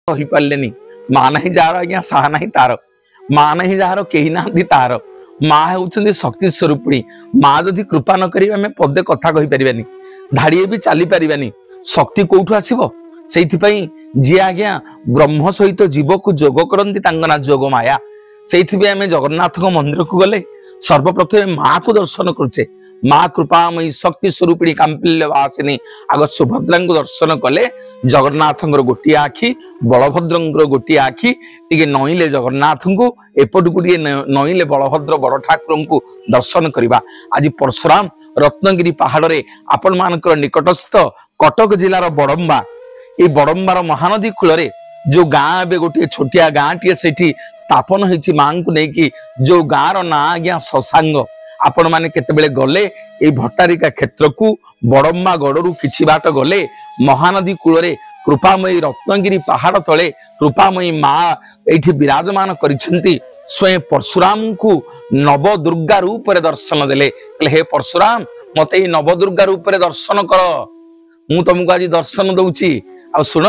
कहीपारे माँ ना जार आज्ञा साहा ना तार माँ ना जार कही ना तार माँ होती शक्ति स्वरूपिणी माँ जदि कृपा न करी आम पदे कथा कहीपर धाड़िए भी चली पारानी शक्ति कौटू आसब से जी आज्ञा ब्रह्म सहित जीव को जोग करती ना जोग माया से आम जगन्नाथ मंदिर को गले सर्वप्रथम माँ को दर्शन करुचे माँ कृपामयी शक्ति स्वरूपिणी कांपिल्य वासिनी आग सुभद्रा को दर्शन कले जगन्नाथ गोटे आखि बलभद्र गोटे आखि टे नईले जगन्नाथ को एपट गोटे नईले बलभद्र बड़ ठाकुर को दर्शन करवा। आज परशुराम रत्नगिरी पहाड़ में आपण मानकर निकटस्थ कटक जिलार बड़म्बा ये बड़म्बार महानदी कूल जो गाँ ए गोटे छोटिया गाँ टी से स्थापन होती माँ को लेकिन जो गाँव ना आज्ञा शशांग आपण माने केतेबेले गले ए भट्टारिका क्षेत्र को बड़म्बा गड़रू किछि बाट गले महानदी कूल कृपामयी रत्नगिरी पहाड़ तले कृपामयी माँ एठी विराजमान करिसेंती स्वयं परशुराम को नवदुर्गा रूप रे दर्शन देले हे परशुराम मते नवदुर्गा रूप रे दर्शन कर मु तुमको आज दर्शन दउची आ सुन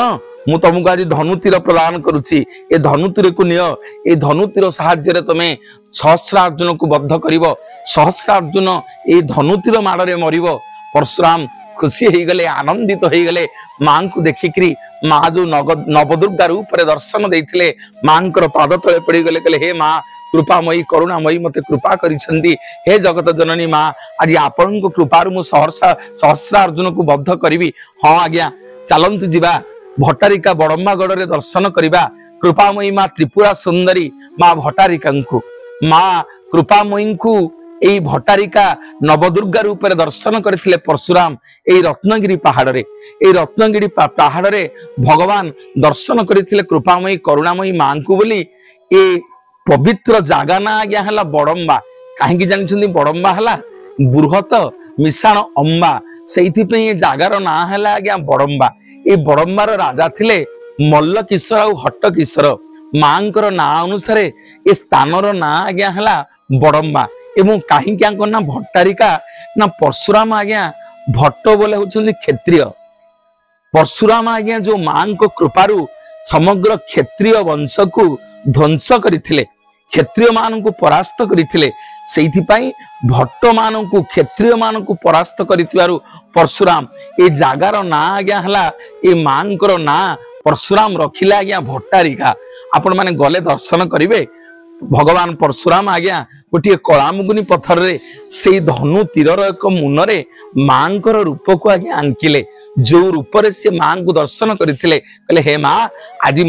मु तुमको आज धनुतीर प्रदान करुची ए धनुतीर को निय ए धनुतीर साहाय्य तुमे सहस्रार्जुन को बद्ध करिव सहस्रार्जुन ए धनुतीर माड़े मरिव। परशुराम खुशी हो गले आनंदित हो गले माँ को देखिकी माँ जो नवदुर्गा रूप रे दर्शन देते माँ पाद तले पड़ गले कहले हे माँ कृपामयी करुणामयी मते कृपा करिसेंती हे जगत जननी माँ आज आपण को कृपारु मु सहस्रार्जुन को बद्ध करी। हाँ आज्ञा चलतु जीवा भट्टारिका बड़म्बागढ़ रे दर्शन करवा कृपामयी माँ त्रिपुरा सुंदरी माँ भट्टारिका माँ कृपामयी को यही भट्टारिका नवदुर्गा रूप में दर्शन करथिले परशुराम यही रत्नगिरी पहाड़ रे यही रत्नगिरी पहाड़ रे भगवान दर्शन करथिले कृपामयी करुणामयी माँ को बोली ए पवित्र जागा ना आज्ञा हला बड़म्बा कहीं जानी बड़म्बा हला बृहत मिशाण अंबा से जगार ना है आज्ञा बड़म्बा ये बड़म्बार राजा थिले मल्ल किशोर और हट्ट किशोर माँ ना अनुसार ए स्थानर ना आज्ञा हला बड़म्बा एवं कहीं ना भट्टारिका ना परशुराम आज्ञा भट्ट बोले होचंदी क्षत्रिय परशुराम आज्ञा जो माँ को कृपारु समग्र क्षत्रिय वंश को ध्वंस करथिले क्षत्रिय मान को परास्त करथिले सेइथिपाई भट्ट मान को क्षत्रिय मान को परास्त करिथिबारु परशुराम ए जागार ना आज्ञा हला ए मांकर ना परशुराम रखिले आज्ञा भट्टारिका। आपण माने गले दर्शन करिवे भगवान परशुराम आज्ञा गोटे कलामुगुनी पत्थर रे से धनु तीरर एक मुनरे मांकर रूप को आज्ञा आंकिले जो रूप से मां को दर्शन करथिले कहले हे मां आज